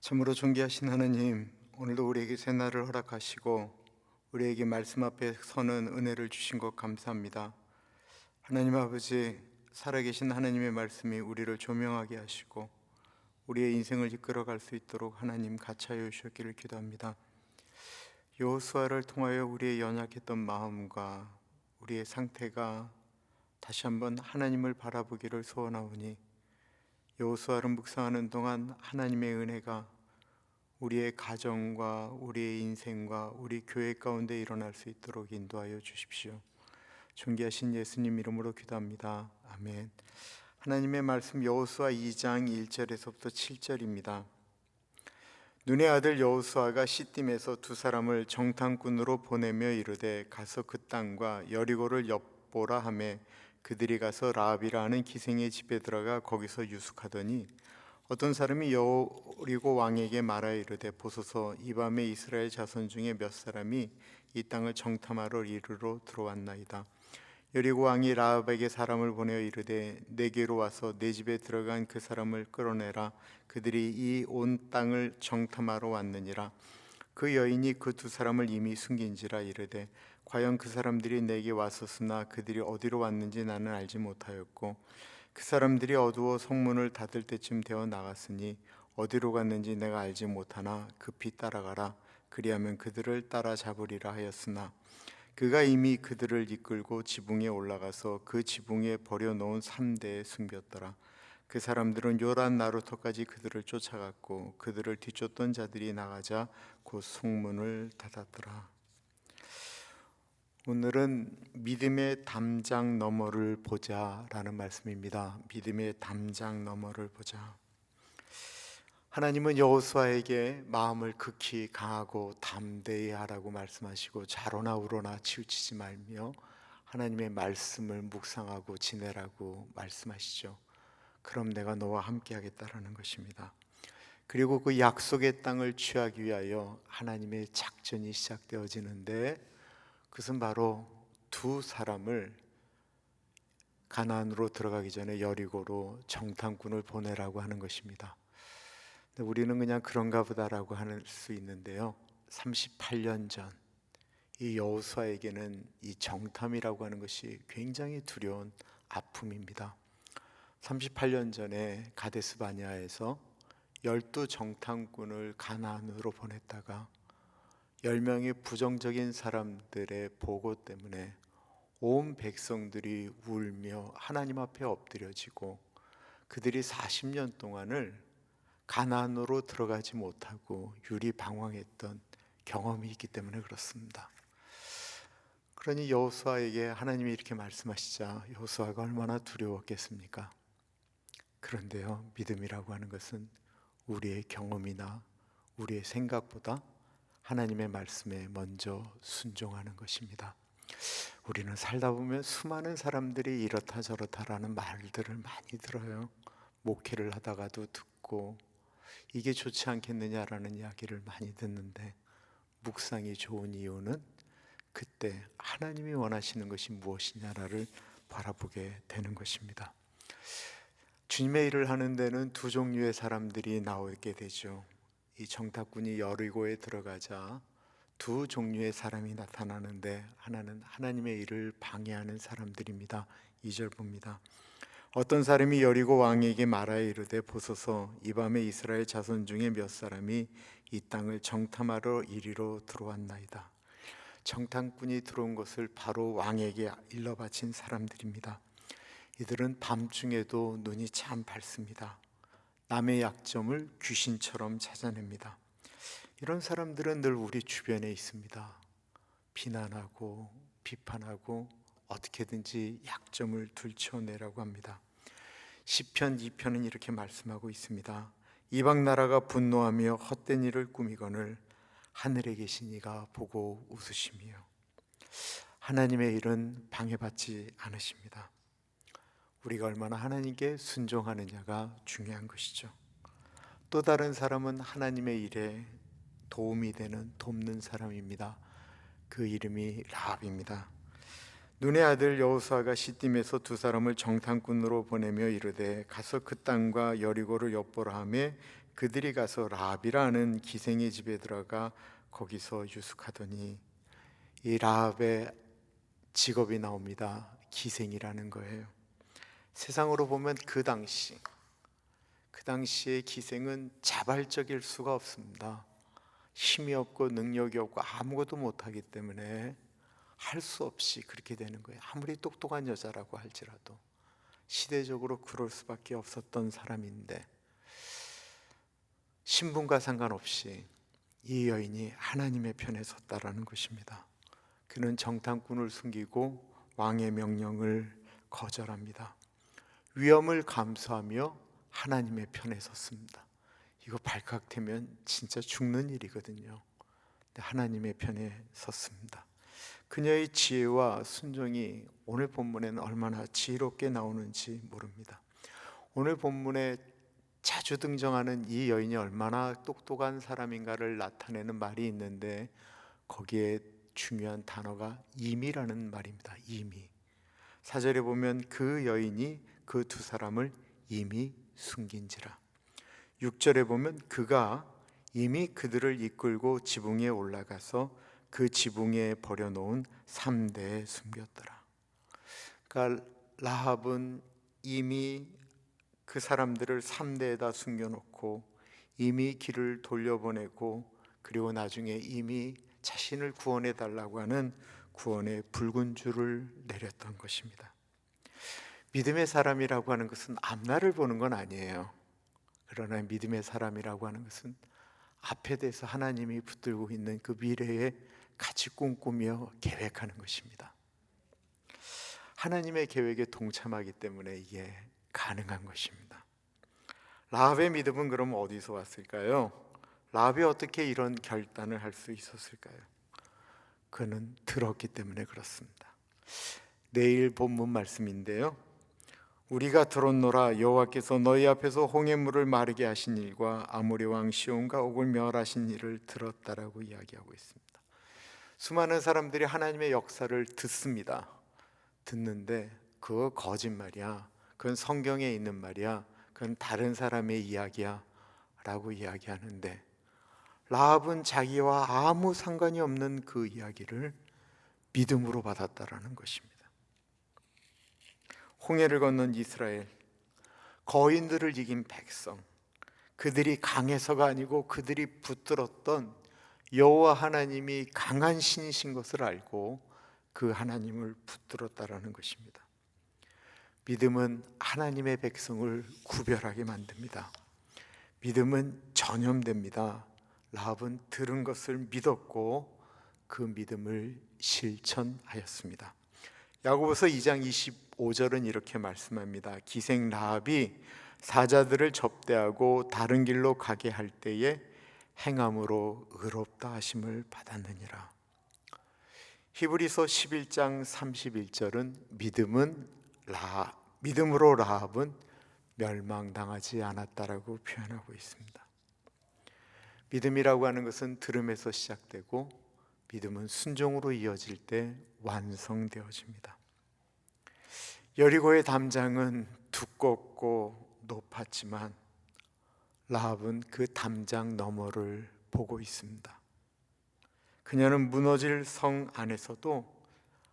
참으로 존귀하신 하나님, 오늘도 우리에게 새날을 허락하시고 우리에게 말씀 앞에 서는 은혜를 주신 것 감사합니다. 하나님 아버지, 살아계신 하나님의 말씀이 우리를 조명하게 하시고 우리의 인생을 이끌어갈 수 있도록 하나님 같이하여 주셨기를 기도합니다. 여호수아를 통하여 우리의 연약했던 마음과 우리의 상태가 다시 한번 하나님을 바라보기를 소원하오니, 여호수아를 묵상하는 동안 하나님의 은혜가 우리의 가정과 우리의 인생과 우리 교회 가운데 일어날 수 있도록 인도하여 주십시오. 존귀하신 예수님 이름으로 기도합니다. 아멘. 하나님의 말씀 여호수아 2장 1절에서부터 7절입니다. 눈의 아들 여호수아가 시딤에서 두 사람을 정탐꾼으로 보내며 이르되 가서 그 땅과 여리고를 엿보라 하매 그들이 가서 라합이라 하는 기생의 집에 들어가 거기서 유숙하더니 어떤 사람이 여리고 왕에게 말하여 이르되 보소서, 이 밤에 이스라엘 자손 중에 몇 사람이 이 땅을 정탐하러 이르러 들어왔나이다. 여리고 왕이 라합에게 사람을 보내어 이르되 내게로 와서 내 집에 들어간 그 사람을 끌어내라. 그들이 이 온 땅을 정탐하러 왔느니라. 그 여인이 그 두 사람을 이미 숨긴지라. 이르되 과연 그 사람들이 내게 왔었으나 그들이 어디로 왔는지 나는 알지 못하였고 그 사람들이 어두워 성문을 닫을 때쯤 되어 나갔으니 어디로 갔는지 내가 알지 못하나 급히 따라가라. 그리하면 그들을 따라잡으리라 하였으나 그가 이미 그들을 이끌고 지붕에 올라가서 그 지붕에 버려놓은 삼대에 숨겼더라. 그 사람들은 요란 나루터까지 그들을 쫓아갔고 그들을 뒤쫓던 자들이 나가자 곧 성문을 닫았더라. 오늘은 믿음의 담장 너머를 보자라는 말씀입니다. 믿음의 담장 너머를 보자. 하나님은 여호수아에게 마음을 극히 강하고 담대히 하라고 말씀하시고 좌로나 우로나 치우치지 말며 하나님의 말씀을 묵상하고 지내라고 말씀하시죠. 그럼 내가 너와 함께 하겠다라는 것입니다. 그리고 그 약속의 땅을 취하기 위하여 하나님의 작전이 시작되어지는데, 그것은 바로 두 사람을 가나안으로 들어가기 전에 여리고로 정탐꾼을 보내라고 하는 것입니다. 근데 우리는 그냥 그런가 보다라고 할 수 있는데요, 38년 전 이 여호수아에게는 이 정탐이라고 하는 것이 굉장히 두려운 아픔입니다. 38년 전에 가데스 바네아에서 12 정탐꾼을 가나안으로 보냈다가 10명의 부정적인 사람들의 보고 때문에 온 백성들이 울며 하나님 앞에 엎드려지고 그들이 40년 동안을 가나안으로 들어가지 못하고 유리방황했던 경험이 있기 때문에 그렇습니다. 그러니 여호수아에게 하나님이 이렇게 말씀하시자 여호수아가 얼마나 두려웠겠습니까? 그런데요, 믿음이라고 하는 것은 우리의 경험이나 우리의 생각보다 하나님의 말씀에 먼저 순종하는 것입니다. 우리는 살다 보면 수많은 사람들이 이렇다 저렇다라는 말들을 많이 들어요. 목회를 하다가도 듣고 이게 좋지 않겠느냐라는 이야기를 많이 듣는데, 묵상이 좋은 이유는 그때 하나님이 원하시는 것이 무엇이냐를 바라보게 되는 것입니다. 주님의 일을 하는 데는 두 종류의 사람들이 나오게 되죠. 이 정탐꾼이 여리고에 들어가자 두 종류의 사람이 나타나는데, 하나는 하나님의 일을 방해하는 사람들입니다. 2절 봅니다. 어떤 사람이 여리고 왕에게 말하여 이르되 보소서, 이 밤에 이스라엘 자손 중에 몇 사람이 이 땅을 정탐하러 이리로 들어왔나이다. 정탐꾼이 들어온 것을 바로 왕에게 일러 바친 사람들입니다. 이들은 밤중에도 눈이 참 밝습니다. 남의 약점을 귀신처럼 찾아냅니다. 이런 사람들은 늘 우리 주변에 있습니다. 비난하고 비판하고 어떻게든지 약점을 들춰내라고 합니다. 시편 2편은 이렇게 말씀하고 있습니다. 이방 나라가 분노하며 헛된 일을 꾸미거늘 하늘에 계신 이가 보고 웃으시며. 하나님의 일은 방해받지 않으십니다. 우리가 얼마나 하나님께 순종하느냐가 중요한 것이죠. 또 다른 사람은 하나님의 일에 도움이 되는 돕는 사람입니다. 그 이름이 라합입니다. 눈의 아들 여호수아가 시딤에서 두 사람을 정탐꾼으로 보내며 이르되 가서 그 땅과 여리고를 엿보라 하매 그들이 가서 라합이라는 기생의 집에 들어가 거기서 유숙하더니 이 라합의 직업이 나옵니다. 기생이라는 거예요. 세상으로 보면 그 당시의 기생은 자발적일 수가 없습니다. 힘이 없고 능력이 없고 아무것도 못하기 때문에 할 수 없이 그렇게 되는 거예요. 아무리 똑똑한 여자라고 할지라도 시대적으로 그럴 수밖에 없었던 사람인데, 신분과 상관없이 이 여인이 하나님의 편에 섰다라는 것입니다. 그는 정탐꾼을 숨기고 왕의 명령을 거절합니다. 위험을 감수하며 하나님의 편에 섰습니다. 이거 발각되면 진짜 죽는 일이거든요. 하나님의 편에 섰습니다. 그녀의 지혜와 순종이 오늘 본문에는 얼마나 지혜롭게 나오는지 모릅니다. 오늘 본문에 자주 등장하는 이 여인이 얼마나 똑똑한 사람인가를 나타내는 말이 있는데, 거기에 중요한 단어가 임이라는 말입니다. 임이. 4절에 보면 그 여인이 그 두 사람을 이미 숨긴지라. 6절에 보면 그가 이미 그들을 이끌고 지붕에 올라가서 그 지붕에 버려놓은 3대에 숨겼더라. 그러니까 라합은 이미 그 사람들을 3대에다 숨겨놓고 이미 길을 돌려보내고, 그리고 나중에 이미 자신을 구원해 달라고 하는 구원의 붉은 줄을 내렸던 것입니다. 믿음의 사람이라고 하는 것은 앞날을 보는 건 아니에요. 그러나 믿음의 사람이라고 하는 것은 앞에 대해서 하나님이 붙들고 있는 그 미래에 같이 꿈꾸며 계획하는 것입니다. 하나님의 계획에 동참하기 때문에 이게 가능한 것입니다. 라합의 믿음은 그럼 어디서 왔을까요? 라합이 어떻게 이런 결단을 할 수 있었을까요? 그는 들었기 때문에 그렇습니다. 내일 본문 말씀인데요, 우리가 들었노라 여호와께서 너희 앞에서 홍해물을 마르게 하신 일과 아모리 왕 시온과 옥을 멸하신 일을 들었다라고 이야기하고 있습니다. 수많은 사람들이 하나님의 역사를 듣습니다. 듣는데 그거 거짓말이야, 그건 성경에 있는 말이야, 그건 다른 사람의 이야기야 라고 이야기하는데, 라합은 자기와 아무 상관이 없는 그 이야기를 믿음으로 받았다라는 것입니다. 홍해를 건넌 이스라엘, 거인들을 이긴 백성, 그들이 강해서가 아니고 그들이 붙들었던 여호와 하나님이 강한 신이신 것을 알고 그 하나님을 붙들었다라는 것입니다. 믿음은 하나님의 백성을 구별하게 만듭니다. 믿음은 전염됩니다. 라합은 들은 것을 믿었고 그 믿음을 실천하였습니다. 야고보서 2장 25절은 이렇게 말씀합니다. 기생 라합이 사자들을 접대하고 다른 길로 가게 할 때에 행함으로 의롭다 하심을 받았느니라. 히브리서 11장 31절은 믿음으로 라합은 멸망당하지 않았다라고 표현하고 있습니다. 믿음이라고 하는 것은 들음에서 시작되고 믿음은 순종으로 이어질 때 완성되어집니다. 여리고의 담장은 두껍고 높았지만 라합은 그 담장 너머를 보고 있습니다. 그녀는 무너질 성 안에서도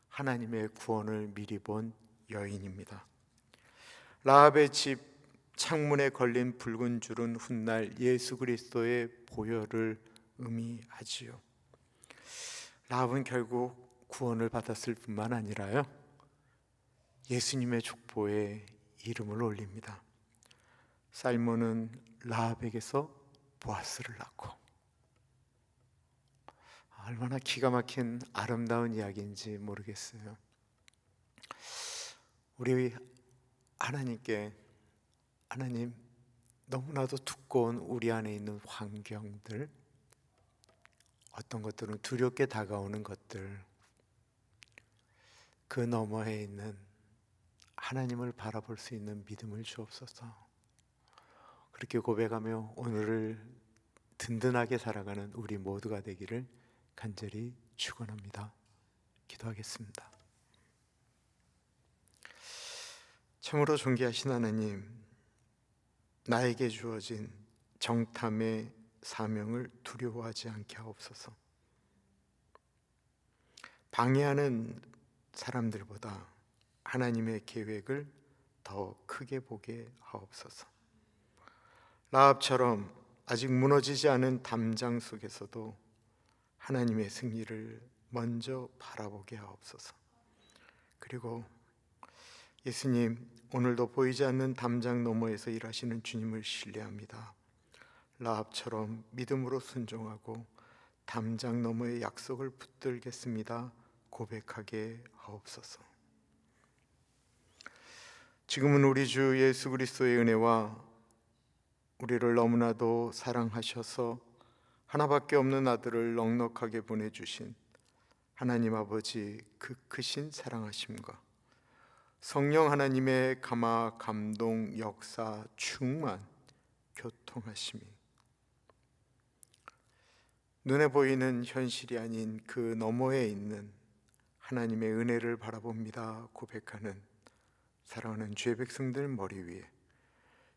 하나님의 구원을 미리 본 여인입니다. 라합의 집 창문에 걸린 붉은 줄은 훗날 예수 그리스도의 보혈을 의미하지요. 라합은 결국 구원을 받았을 뿐만 아니라요, 예수님의 족보에 이름을 올립니다. 살몬은 라합에게서 보아스를 낳고, 얼마나 기가 막힌 아름다운 이야기인지 모르겠어요. 우리 하나님께, 하나님, 너무나도 두꺼운 우리 안에 있는 환경들, 어떤 것들은 두렵게 다가오는 것들, 그 너머에 있는 하나님을 바라볼 수 있는 믿음을 주옵소서. 그렇게 고백하며 오늘을 든든하게 살아가는 우리 모두가 되기를 간절히 축원합니다. 기도하겠습니다. 참으로 존귀하신 하나님, 나에게 주어진 정탐의 사명을 두려워하지 않게 하옵소서. 방해하는 사람들보다 하나님의 계획을 더 크게 보게 하옵소서. 라합처럼 아직 무너지지 않은 담장 속에서도 하나님의 승리를 먼저 바라보게 하옵소서. 그리고 예수님, 오늘도 보이지 않는 담장 너머에서 일하시는 주님을 신뢰합니다. 라합처럼 믿음으로 순종하고 담장 너머의 약속을 붙들겠습니다 고백하게 하옵소서. 지금은 우리 주 예수 그리스도의 은혜와 우리를 너무나도 사랑하셔서 하나밖에 없는 아들을 넉넉하게 보내주신 하나님 아버지 그 크신 사랑하심과 성령 하나님의 감화, 감동, 역사, 충만, 교통하심이 눈에 보이는 현실이 아닌 그 너머에 있는 하나님의 은혜를 바라봅니다 고백하는 사랑하는 주의 백성들 머리 위에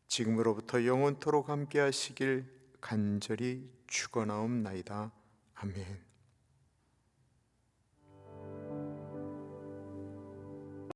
지금으로부터 영원토록 함께 하시길 간절히 축원하옵나이다. 아멘.